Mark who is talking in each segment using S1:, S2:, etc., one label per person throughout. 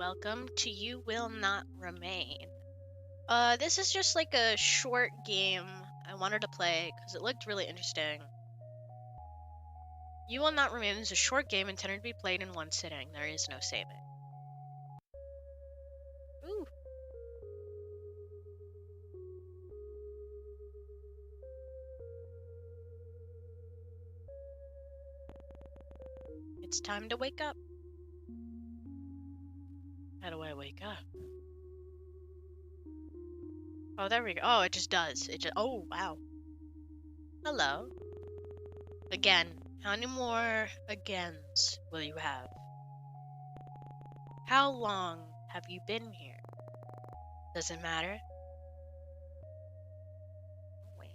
S1: welcome to You Will Not Remain. This is just like a short game I wanted to play because it looked really interesting. You Will Not Remain is a short game intended to be played in one sitting. There is no saving. Ooh. It's time to wake up. How do I wake up? Oh, there we go. Oh, it just does. Oh, wow. Hello. Again. How many more agains will you have? How long have you been here? Does it matter? Wow.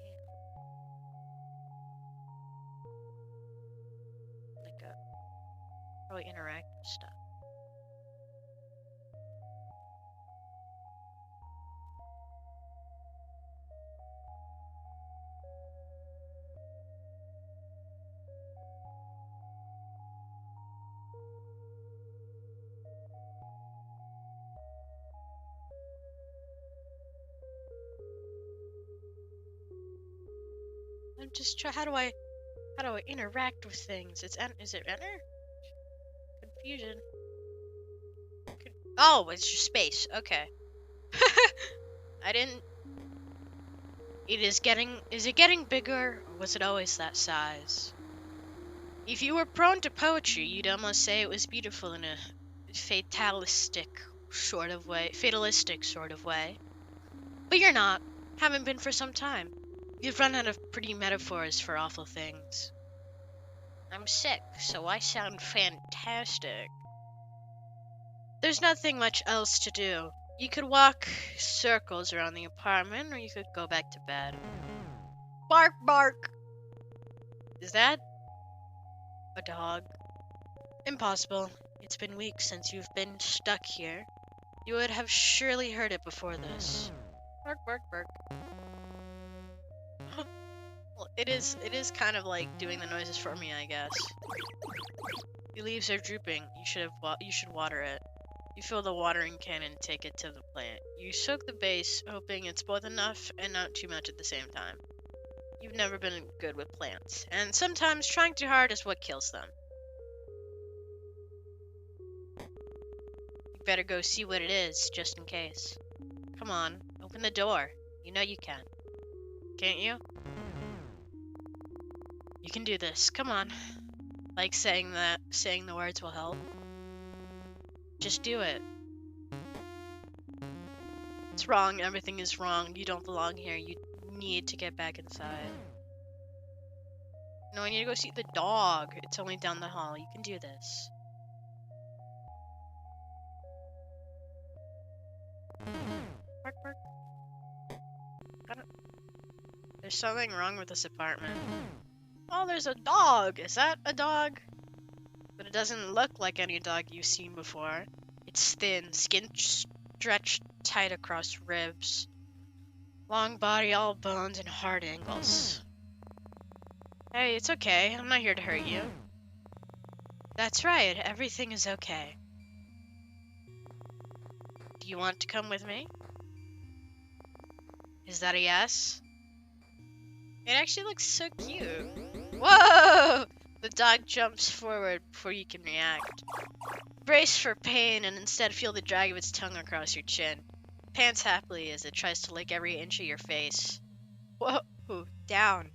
S1: Like how we interact with stuff. I'm just trying. How do I interact with things? Is it enter? Confusion. Oh, it's just space. Okay. I didn't. Is it getting bigger, or was it always that size? If you were prone to poetry, you'd almost say it was beautiful in a fatalistic sort of way. But you're not. Haven't been for some time. You've run out of pretty metaphors for awful things. I'm sick, so I sound fantastic. There's nothing much else to do. You could walk circles around the apartment, or you could go back to bed. Bark, bark! Is that a dog? Impossible. It's been weeks since you've been stuck here. You would have surely heard it before this. Bark, bark, bark. Well, it is kind of like doing the noises for me, I guess. The leaves are drooping. You should water it. You fill the watering can and take it to the plant. You soak the base, hoping it's both enough and not too much at the same time. You've never been good with plants, and sometimes trying too hard is what kills them. You better go see what it is, just in case. Come on, open the door. You know you can. Can't you? You can do this. Come on. Like saying the words will help. Just do it. It's wrong. Everything is wrong. You don't belong here. You need to get back inside. No, I need to go see the dog. It's only down the hall. You can do this. Bark, bark. There's something wrong with this apartment. Oh, there's a dog! Is that a dog? But it doesn't look like any dog you've seen before. It's thin, skin stretched tight across ribs. Long body, all bones and hard angles. Hey, it's okay. I'm not here to hurt you. That's right. Everything is okay. Do you want to come with me? Is that a yes? It actually looks so cute. Whoa! The dog jumps forward before you can react. Brace for pain and instead feel the drag of its tongue across your chin. Pants happily as it tries to lick every inch of your face. Whoa! Down.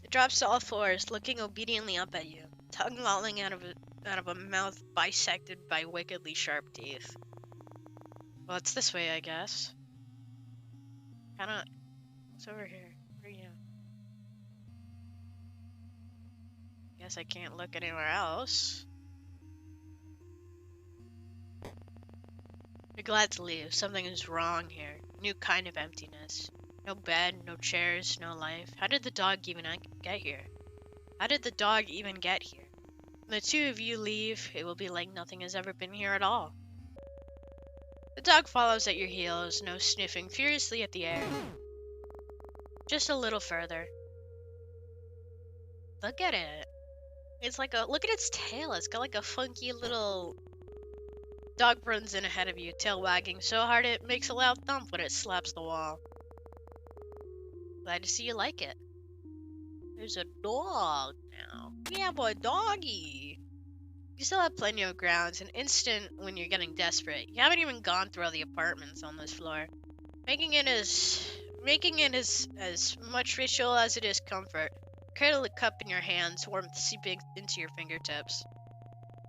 S1: It drops to all fours, looking obediently up at you, tongue lolling out of a mouth bisected by wickedly sharp teeth. Well, it's this way, I guess. What's over here? Where are you? Guess I can't look anywhere else. You're glad to leave. Something is wrong here. New kind of emptiness. No bed, no chairs, no life. How did the dog even get here? How did the dog even get here? When the two of you leave, it will be like nothing has ever been here at all. The dog follows at your heels, nose sniffing furiously at the air. Just a little further. Look at it. It's like look at its tail. It's got like a funky little Dog runs in ahead of you, tail wagging so hard it makes a loud thump when it slaps the wall. Glad to see you like it. There's a dog now. We have a doggy. You still have plenty of grounds, an instant when you're getting desperate. You haven't even gone through all the apartments on this floor. Making it as much ritual as it is comfort. Cradle the cup in your hands, warmth seeping into your fingertips.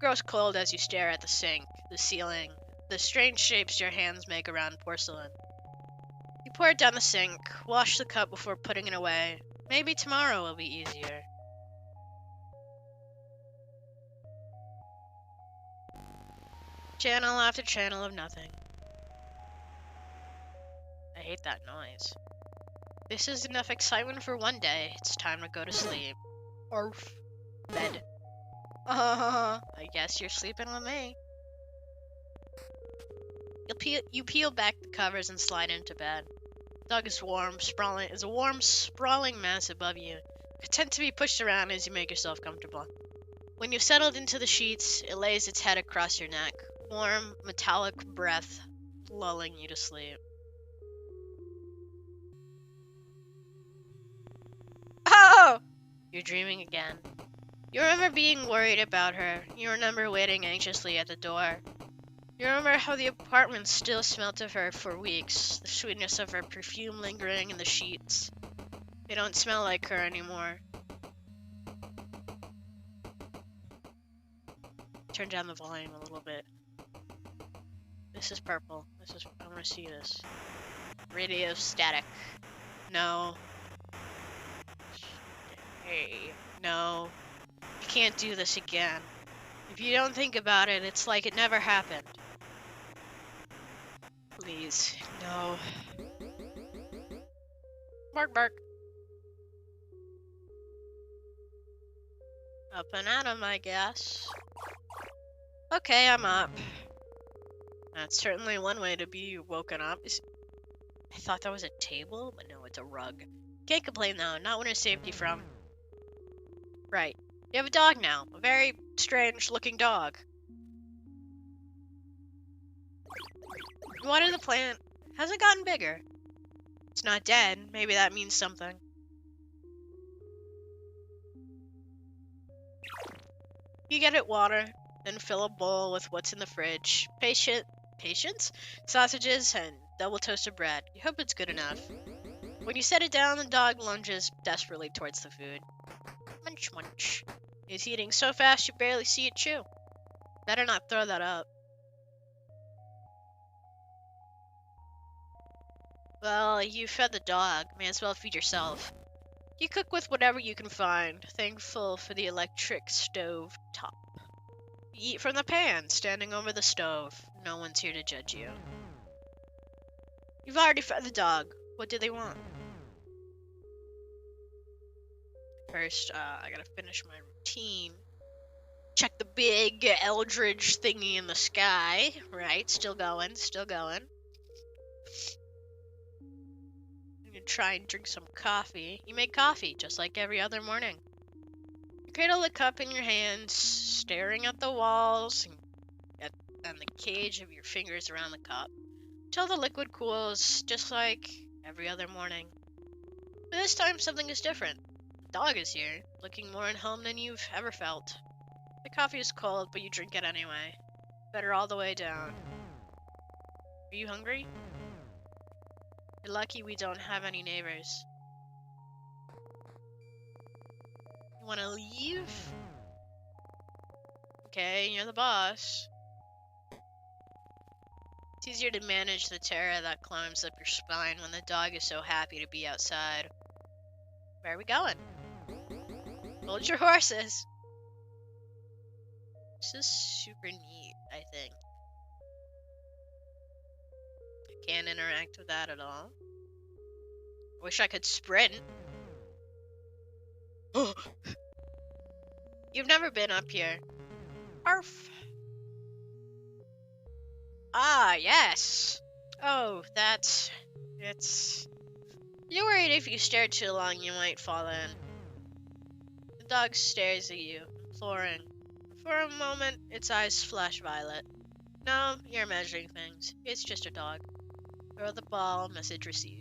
S1: Grows cold as you stare at the sink, the ceiling, the strange shapes your hands make around porcelain. You pour it down the sink, wash the cup before putting it away. Maybe tomorrow will be easier. Channel after channel of nothing. I hate that noise. This is enough excitement for one day. It's time to go to sleep. Orf. Bed. I guess you're sleeping with me. You peel back the covers and slide into bed. The dog is a warm, sprawling mass above you, content to be pushed around as you make yourself comfortable. When you've settled into the sheets, it lays its head across your neck, warm, metallic breath lulling you to sleep. Oh! You're dreaming again. You remember being worried about her. You remember waiting anxiously at the door. You remember how the apartment still smelt of her for weeks, the sweetness of her perfume lingering in the sheets. They don't smell like her anymore. Turn down the volume a little bit. This is purple. I want to see this. Radio static. No. Hey. No. You can't do this again. If you don't think about it, it's like it never happened. Please. No. Bark, bark. Up and at 'em, I guess. Okay, I'm up. That's certainly one way to be woken up. I thought that was a table, but no, it's a rug. Can't complain though, not when it saved you from. Right. You have a dog now. A very strange looking dog. You water the plant. Hasn't gotten bigger. It's not dead. Maybe that means something. You get it water, then fill a bowl with what's in the fridge. Patience? Sausages and double toasted bread. You hope it's good enough. When you set it down, the dog lunges desperately towards the food. Munch, munch. He's eating so fast you barely see it chew. Better not throw that up. Well, you fed the dog. May as well feed yourself. You cook with whatever you can find, thankful for the electric stove top. You eat from the pan, standing over the stove. No one's here to judge you. You've already fed the dog. What do they want? First, I gotta finish my routine. Check the big eldritch thingy in the sky. Right, still going, still going. I'm gonna try and drink some coffee. You make coffee, just like every other morning. You cradle the cup in your hands, staring at the walls and the cage of your fingers around the cup, till the liquid cools, just like every other morning. But this time, something is different. The dog is here, looking more at home than you've ever felt. The coffee is cold, but you drink it anyway. Better all the way down. Are you hungry? You're lucky we don't have any neighbors. You wanna leave? Okay, you're the boss. It's easier to manage the terror that climbs up your spine when the dog is so happy to be outside. Where are we going? Hold your horses. This is super neat, I think. I can't interact with that at all. Wish I could sprint. You've never been up here. Arf. Ah, yes. Oh, it's... You're worried if you stare too long you might fall in. The dog stares at you, imploring. For a moment, its eyes flash violet. No, you're imagining things. It's just a dog. Throw the ball, message received.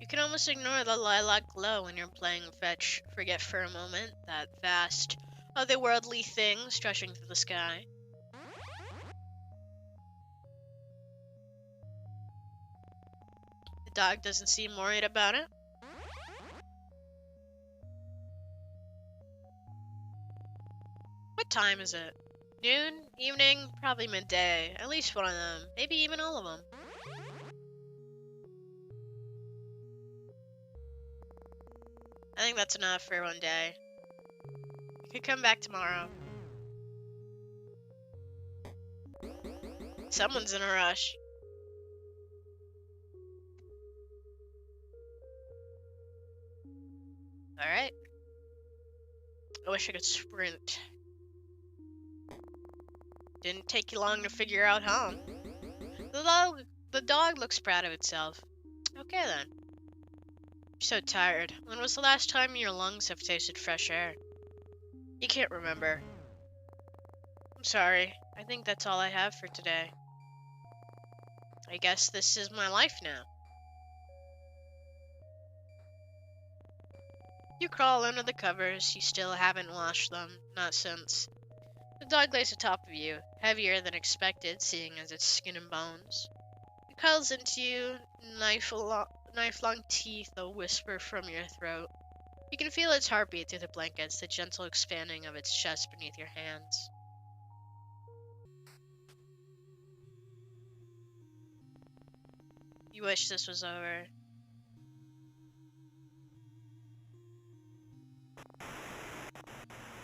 S1: You can almost ignore the lilac glow when you're playing fetch. Forget for a moment that vast, otherworldly thing stretching through the sky. The dog doesn't seem worried about it. What time is it? Noon? Evening? Probably midday. At least one of them. Maybe even all of them. I think that's enough for one day. You could come back tomorrow. Someone's in a rush. Alright. I wish I could sprint. Didn't take you long to figure out, huh? The dog looks proud of itself. Okay then. You're so tired. When was the last time your lungs have tasted fresh air? You can't remember. I'm sorry. I think that's all I have for today. I guess this is my life now. You crawl under the covers. You still haven't washed them. Not since. The dog lays atop of you, heavier than expected, seeing as it's skin and bones. It cuddles into you, knife-long teeth a whisper from your throat. You can feel its heartbeat through the blankets, the gentle expanding of its chest beneath your hands. You wish this was over.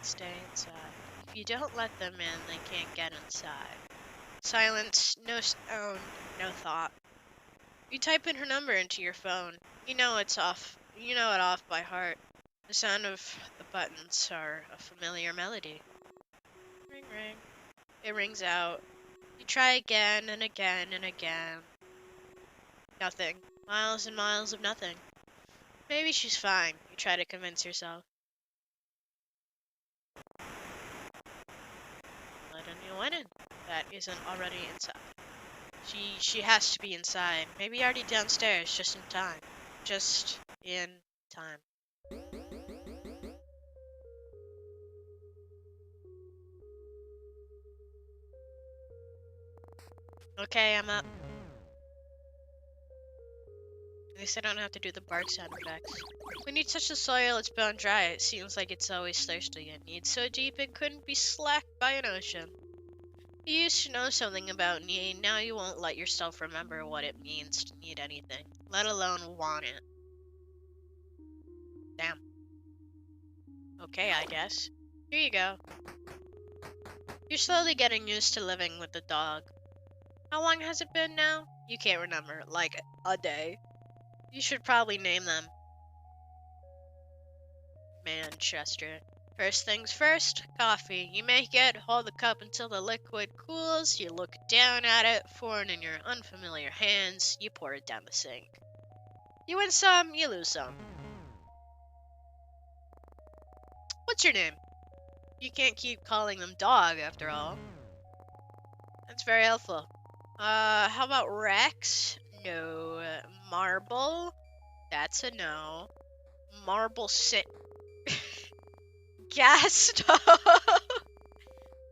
S1: Stay inside. If you don't let them in, they can't get inside. Silence, no sound, no thought. You type in her number into your phone. You know it's off. You know it off by heart. The sound of the buttons are a familiar melody. Ring, ring. It rings out. You try again and again and again. Nothing. Miles and miles of nothing. Maybe she's fine. You try to convince yourself. Let anyone in that isn't already inside. She has to be inside. Maybe already downstairs, just in time. Just in time. Okay, I'm up. At least I don't have to do the bark sound effects. When you touch the soil, it's bone dry. It seems like it's always thirsty and needs so deep it couldn't be slacked by an ocean. You used to know something about need, now you won't let yourself remember what it means to need anything, let alone want it. Damn. Okay, I guess. Here you go. You're slowly getting used to living with the dog. How long has it been now? You can't remember. Like, a day. You should probably name them. Manchester. First things first, coffee. You make it, hold the cup until the liquid cools, you look down at it, foreign in your unfamiliar hands, you pour it down the sink. You win some, you lose some. What's your name? You can't keep calling them dog, after all. That's very helpful. How about Rex? No. Marble? That's a no. Marble sit. Gas stove.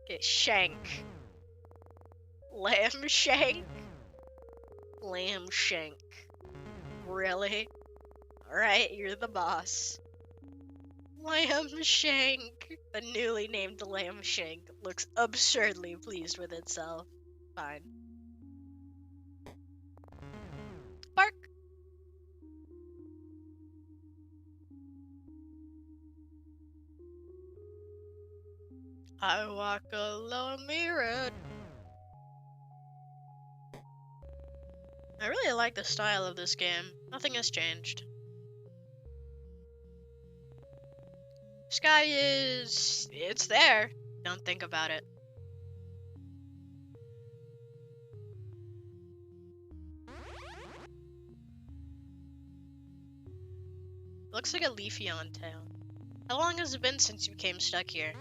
S1: Okay, shank. Lamb shank? Lamb shank. Really? Alright, you're the boss. Lamb shank. The newly named lamb shank looks absurdly pleased with itself. Fine. Bark. I walk a lonely road. I really like the style of this game. Nothing has changed. Sky is... it's there. Don't think about it. Looks like a Leafeon tail. How long has it been since you became stuck here?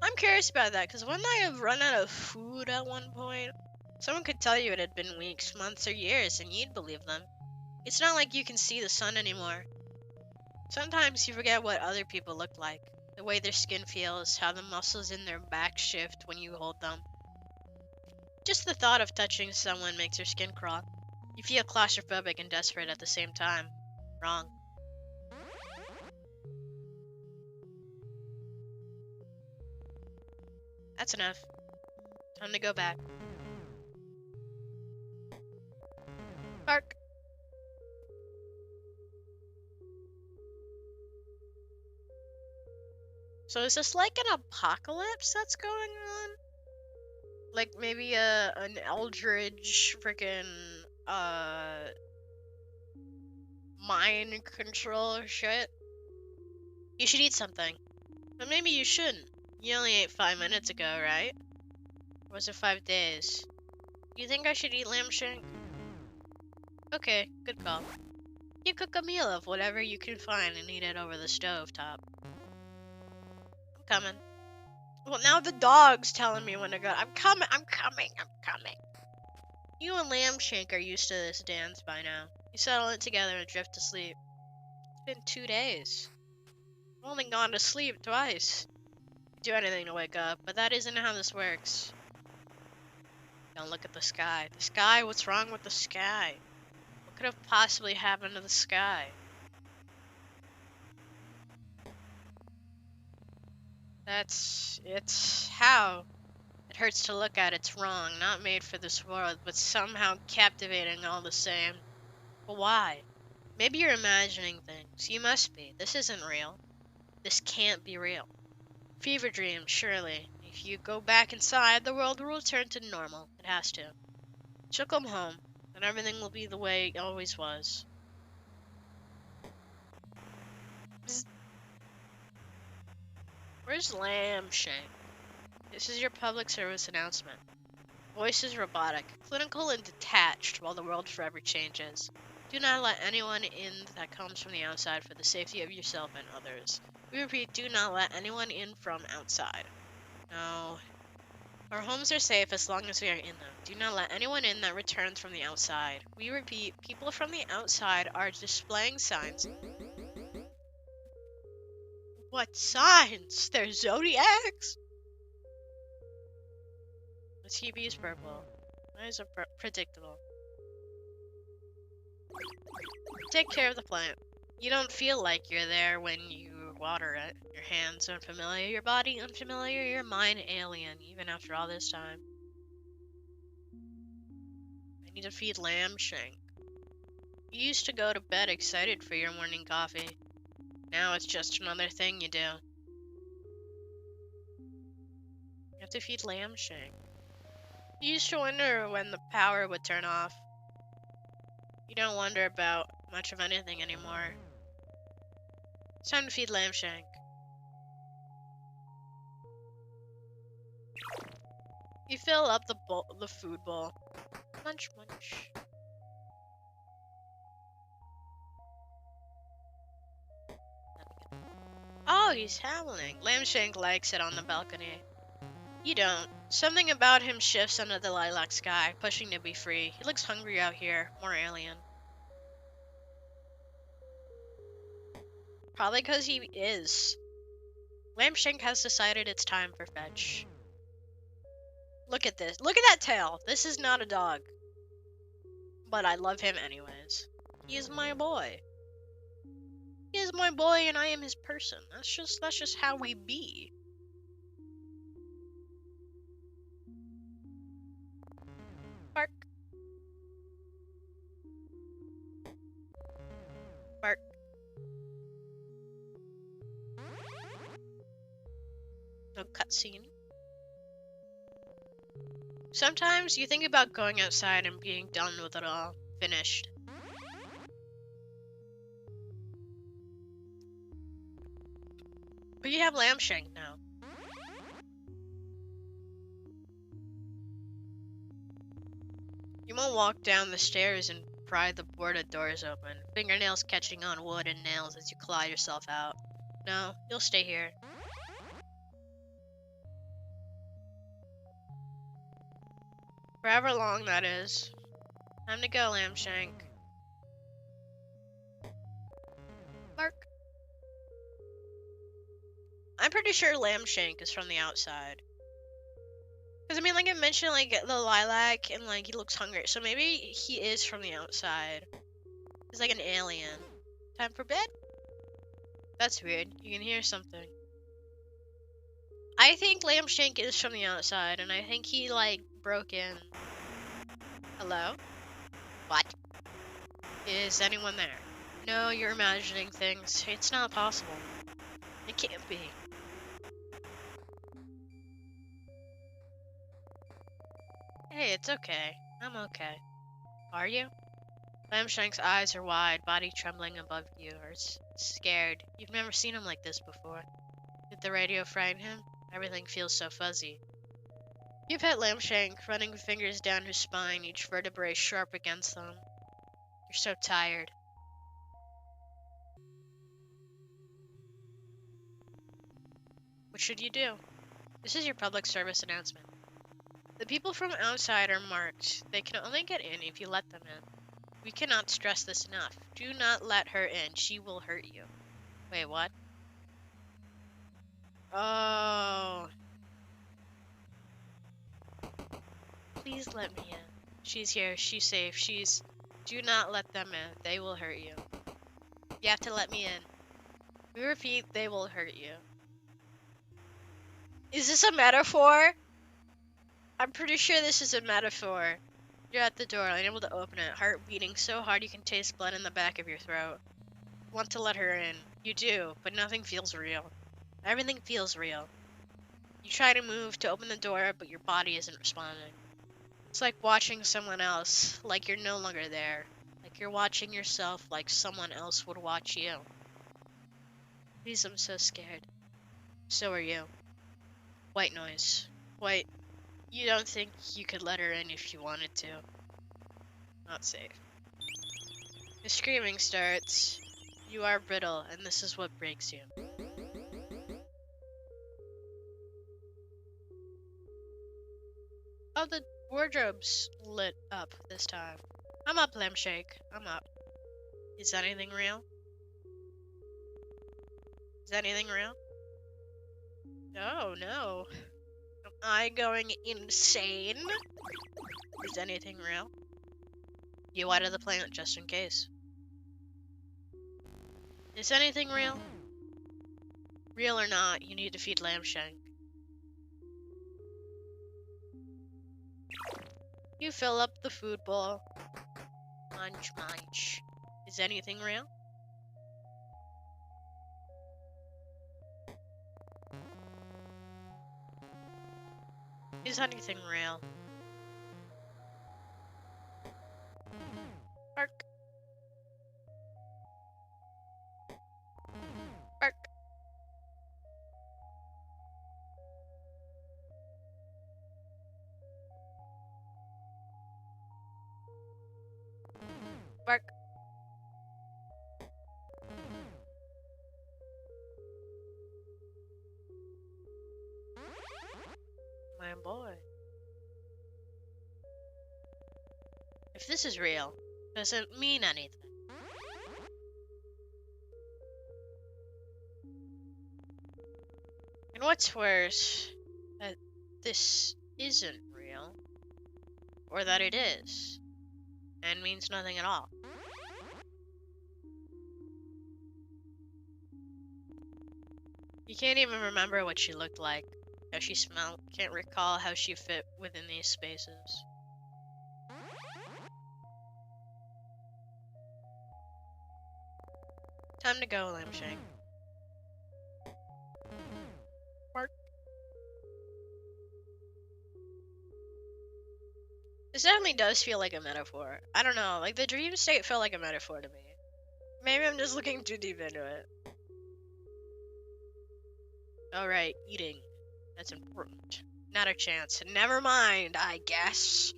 S1: I'm curious about that, because wouldn't I have run out of food at one point? Someone could tell you it had been weeks, months, or years, and you'd believe them. It's not like you can see the sun anymore. Sometimes you forget what other people look like. The way their skin feels, how the muscles in their back shift when you hold them. Just the thought of touching someone makes your skin crawl. You feel claustrophobic and desperate at the same time. Wrong. That's enough. Time to go back. Bark. So is this like an apocalypse that's going on? Like maybe an eldritch freaking mind control shit? You should eat something. But maybe you shouldn't. You only ate 5 minutes ago, right? Or was it 5 days? You think I should eat lamb shank? Okay, good call. You cook a meal of whatever you can find and eat it over the stove top. I'm coming. Well, now the dog's telling me when to go. I'm coming. You and lamb shank are used to this dance by now. You settle it together and drift to sleep. It's been 2 days. I've only gone to sleep twice. Do anything to wake up, but that isn't how this works. Don't look at the sky. The sky? What's wrong with the sky? What could have possibly happened to the sky? It's how. It hurts to look at. It's wrong. Not made for this world, but somehow captivating all the same. But why? Maybe you're imagining things. You must be. This isn't real. This can't be real. Fever dream, surely. If you go back inside, the world will return to normal. It has to. She'll come home, and everything will be the way it always was. Where's Lamb Shank? This is your public service announcement. Voice is robotic, clinical and detached while the world forever changes. Do not let anyone in that comes from the outside for the safety of yourself and others. We repeat, do not let anyone in from outside. No. Our homes are safe as long as we are in them. Do not let anyone in that returns from the outside. We repeat, people from the outside are displaying signs. What signs? They're zodiacs? The TV is purple. Eyes are predictable. Take care of the plant. You don't feel like you're there when you water it. Your hands unfamiliar, your body unfamiliar, your mind alien, even after all this time. I need to feed Lamb Shank. You used to go to bed excited for your morning coffee. Now it's just another thing you do. You have to feed Lamb Shank. You used to wonder when the power would turn off. You don't wonder about much of anything anymore. It's time to feed Lamb Shank. You fill up the food bowl. Munch, munch. Oh, he's howling. Lamb Shank likes it on the balcony. You don't. Something about him shifts under the lilac sky, pushing to be free. He looks hungry out here, more alien. Probably because he is. Lamb Shank has decided it's time for fetch. Look at this. Look at that tail. This is not a dog. But I love him anyways. He is my boy. He is my boy and I am his person. That's just how we be. Bark. Bark. No cutscene. Sometimes you think about going outside and being done with it all. Finished. But you have Lamb Shank now. You won't walk down the stairs and pry the boarded doors open, fingernails catching on wood and nails as you claw yourself out. No, you'll stay here. Forever long, that is. Time to go, Lambshank. Mark. I'm pretty sure Lambshank is from the outside. Because, I mean, like I mentioned, like, the lilac, and, like, he looks hungry. So maybe he is from the outside. He's like an alien. Time for bed? That's weird. You can hear something. I think Lambshank is from the outside, and I think he, like, broke in. Hello? What? Is anyone there? No, you're imagining things. It's not possible. It can't be. Hey, it's okay. I'm okay. Are you? Lambshank's eyes are wide, body trembling above yours. Scared. You've never seen him like this before. Did the radio frighten him? Everything feels so fuzzy. You pet Lambshank, running fingers down his spine, each vertebrae sharp against them. You're so tired. What should you do? This is your public service announcement. The people from outside are marked. They can only get in if you let them in. We cannot stress this enough. Do not let her in. She will hurt you. Wait, what? Oh. Please let me in. She's here. She's safe. Do not let them in. They will hurt you. You have to let me in. We repeat, they will hurt you. Is this a metaphor? I'm pretty sure this is a metaphor. You're at the door, unable to open it, heart beating so hard you can taste blood in the back of your throat. You want to let her in. You do, but nothing feels real. Everything feels real. You try to move to open the door, but your body isn't responding. It's like watching someone else, like you're no longer there. Like you're watching yourself like someone else would watch you. Please, I'm so scared. So are you. White noise. White. You don't think you could let her in if you wanted to. Not safe. The screaming starts. You are brittle, and this is what breaks you. Oh, the wardrobe's lit up this time. I'm up, Lambshank. I'm up. Is anything real? Is anything real? Oh, no. Am I going insane? Is anything real? You out of the planet just in case. Is anything real? Real or not, you need to feed Lambshank. You fill up the food bowl. Munch, munch. Is anything real? Is anything real? Bark. Bark. Bark. My boy. If this is real, does it mean anything? And what's worse, that this isn't real, or that it is, and means nothing at all. You can't even remember what she looked like, how she smelled, can't recall how she fit within these spaces. Time to go, Lambshank. Mark. This definitely does feel like a metaphor. I don't know, like the dream state felt like a metaphor to me. Maybe I'm just looking too deep into it. Alright, eating. That's important. Not a chance. Never mind, I guess.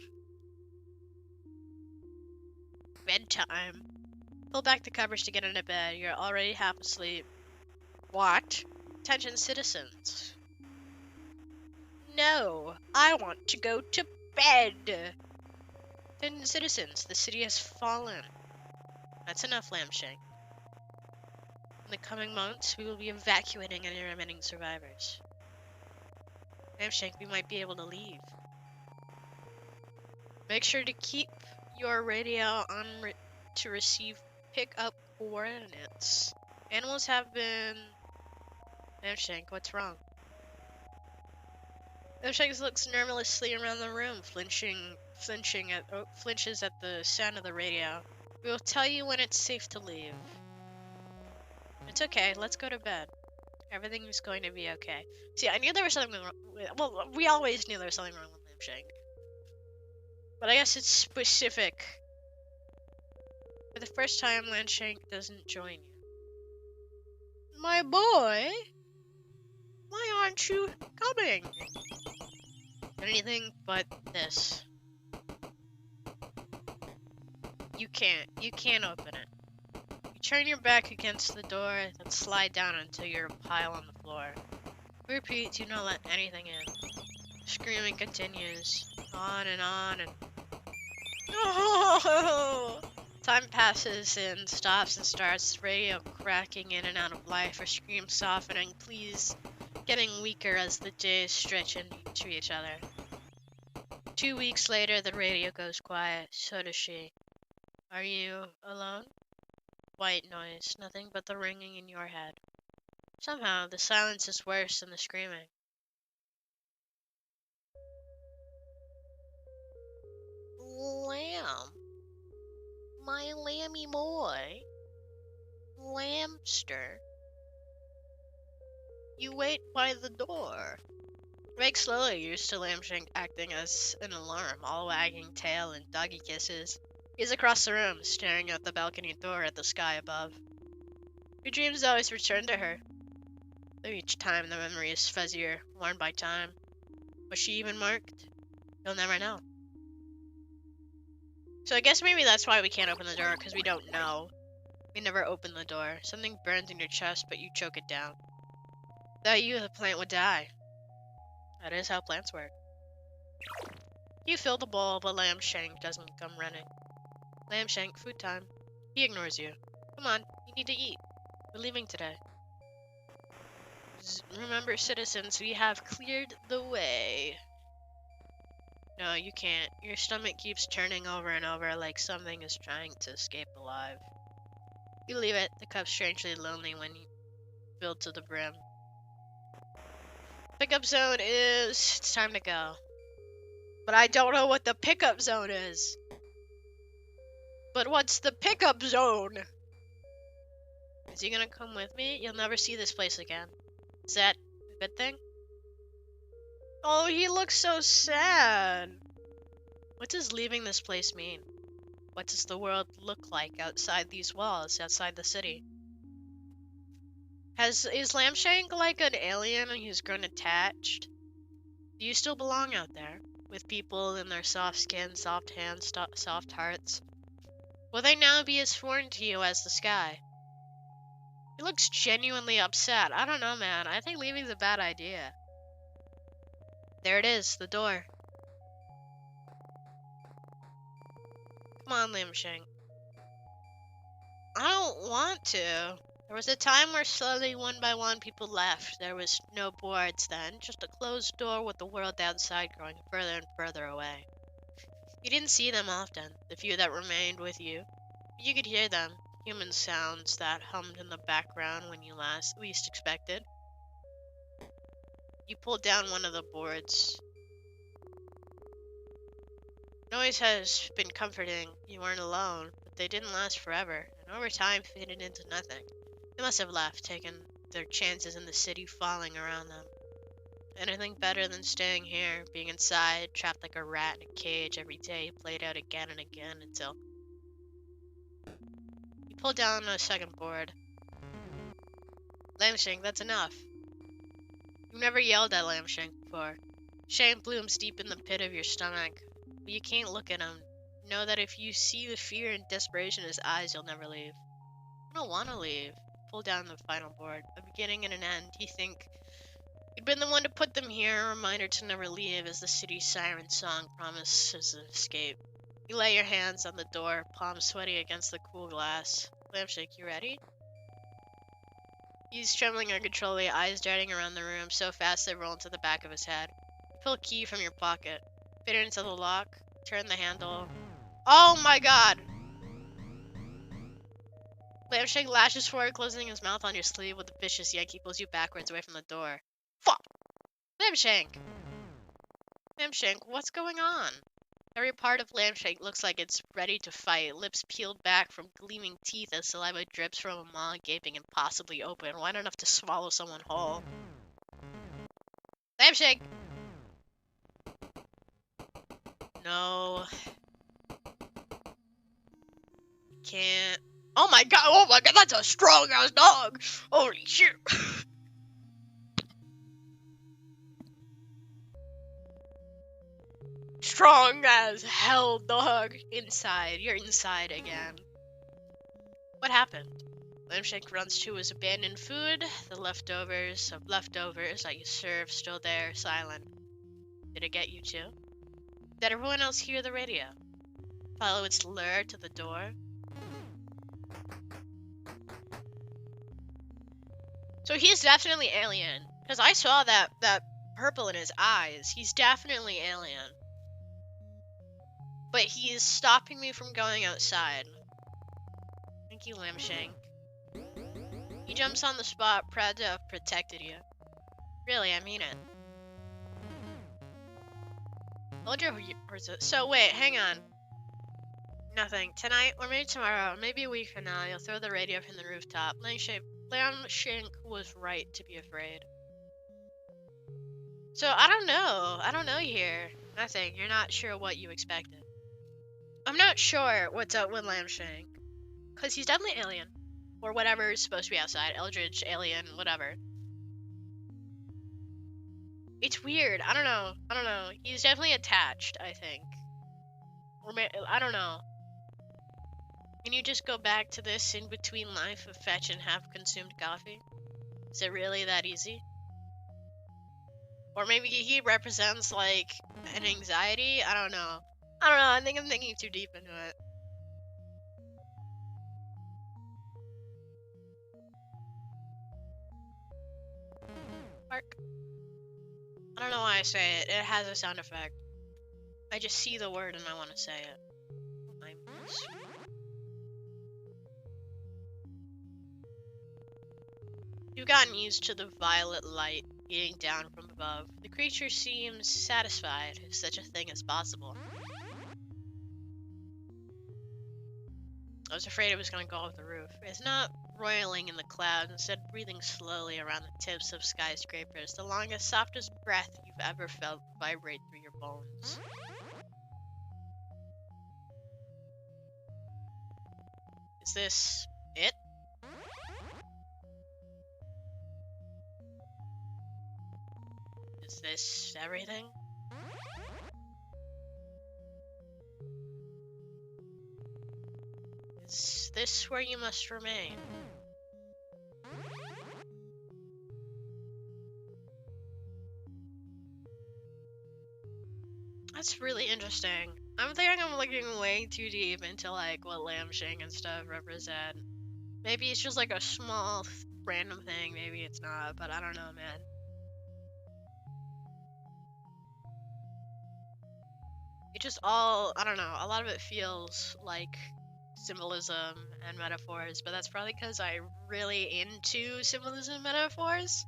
S1: Bedtime. Pull back the covers to get into bed. You're already half asleep. What? Attention citizens. No, I want to go to bed. Attention citizens, the city has fallen. That's enough, Lambshank. In the coming months, we will be evacuating any remaining survivors. Lambshank, we might be able to leave. Make sure to keep your radio on to receive pickup coordinates. Animals have been... Lambshank, what's wrong? Lambshank looks nervously around the room, flinches at the sound of the radio. We will tell you when it's safe to leave. It's okay, let's go to bed. Everything is going to be okay. See, I knew there was something wrong with... Well, we always knew there was something wrong with Lambshank. But I guess it's specific. For the first time, Lambshank doesn't join you. My boy? Why aren't you coming? Anything but this. You can't open it. You turn your back against the door, then slide down until you're a pile on the floor. Repeat, do not let anything in. Screaming continues, on and on and... Oh! Time passes and stops and starts, radio cracking in and out of life, or screams softening, please getting weaker as the days stretch into each other. 2 weeks later, the radio goes quiet. So does she. Are you alone? White noise, nothing but the ringing in your head. Somehow, the silence is worse than the screaming. Lamb. My lammy boy. Lambster. You wait by the door. Meg slowly used to Lambshank acting as an alarm, all wagging tail and doggy kisses. He's across the room, staring out the balcony door at the sky above. Your dreams always return to her. Though each time the memory is fuzzier, worn by time. Was she even marked? You'll never know. So I guess maybe that's why we can't open the door, because we don't know. We never open the door. Something burns in your chest, but you choke it down. Without you, the plant would die. That is how plants work. You fill the bowl, but Lambshank doesn't come running. Lambshank, food time. He ignores you. Come on, you need to eat. We're leaving today. Remember, citizens, we have cleared the way. No, you can't. Your stomach keeps turning over and over like something is trying to escape alive. You leave it, the cup strangely lonely when you filled to the brim. Pickup zone is... It's time to go. But I don't know what the pickup zone is. But what's the pickup zone? Is he gonna come with me? You'll never see this place again. Is that a good thing? Oh, he looks so sad. What does leaving this place mean? What does the world look like outside these walls, outside the city? Is Lambshank like an alien who's grown attached? Do you still belong out there? With people in their soft skin, soft hands, soft hearts? Will they now be as foreign to you as the sky? He looks genuinely upset. I don't know, man. I think leaving's a bad idea. There it is, the door. Come on, Lambshank. I don't want to. There was a time where slowly, one by one, people left. There was no boards then, just a closed door with the world outside growing further and further away. You didn't see them often, the few that remained with you. But you could hear them, human sounds that hummed in the background when you least expected. You pulled down one of the boards. Noise has been comforting. You weren't alone, but they didn't last forever, and over time faded into nothing. They must have left, taken their chances in the city falling around them. Anything better than staying here, being inside, trapped like a rat in a cage every day, played out again and again until... You pulled down a second board. Lambshank, that's enough. You've never yelled at Lambshank before. Shame blooms deep in the pit of your stomach, but you can't look at him. Know that if you see the fear and desperation in his eyes, you'll never leave. I don't want to leave. Pull down the final board. A beginning and an end. You think you'd been the one to put them here, a reminder to never leave as the city's siren song promises an escape. You lay your hands on the door, palms sweaty against the cool glass. Lampshake, you ready? He's trembling uncontrollably, eyes darting around the room so fast they roll into the back of his head. You pull a key from your pocket, fit it into the lock, turn the handle. Oh my god! Lampshake lashes forward, closing his mouth on your sleeve with a vicious yank. He pulls you backwards away from the door. Fuck! Lampshake! Lampshake, what's going on? Every part of Lampshake looks like it's ready to fight, lips peeled back from gleaming teeth as saliva drips from a maw gaping and possibly open, wide enough to swallow someone whole. Lampshake! No. Can't. Oh my god, that's a strong ass dog! Holy shit! Strong as hell, dog. Inside. You're inside again. What happened? Lampshake runs to his abandoned food, the leftovers of leftovers that you served still there, silent. Did it get you too? Did everyone else hear the radio? Follow its lure to the door? So he's definitely alien. Because I saw that purple in his eyes. He's definitely alien. But he is stopping me from going outside. Thank you, Lampshake. He jumps on the spot, proud to have protected you. Really, I mean it. So wait, hang on. Nothing. Tonight, or maybe tomorrow, maybe a week from now, you'll throw the radio from the rooftop. Lampshake was right to be afraid. So, I don't know. I don't know here. Nothing. You're not sure what you expected. I'm not sure what's up with Lampshake. Because he's definitely alien. Or whatever is supposed to be outside. Eldritch, alien, whatever. It's weird. I don't know. He's definitely attached, I think. Or I don't know. Can you just go back to this in-between life of fetch and half-consumed coffee? Is it really that easy? Or maybe he represents, like, an anxiety? I don't know. I think I'm thinking too deep into it. Bark. I don't know why I say it. It has a sound effect. I just see the word and I want to say it. You've gotten used to the violet light beating down from above. The creature seems satisfied, if such a thing is possible. I was afraid it was going to go off the roof. It's not roiling in the clouds, instead breathing slowly around the tips of skyscrapers, the longest, softest breath you've ever felt vibrate through your bones. Is this it? Is this everything? Is this where you must remain? That's really interesting. I'm thinking I'm looking way too deep into like what Lampshake and stuff represent. Maybe it's just like a small random thing, maybe it's not, but I don't know, man. It just all, I don't know, a lot of it feels like symbolism and metaphors, but that's probably because I'm really into symbolism and metaphors.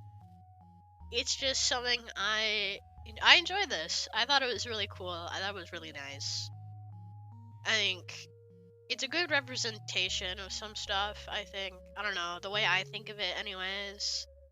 S1: It's just something I enjoyed this. I thought it was really cool. I thought it was really nice. I think it's a good representation of some stuff, I think. I don't know, the way I think of it anyways.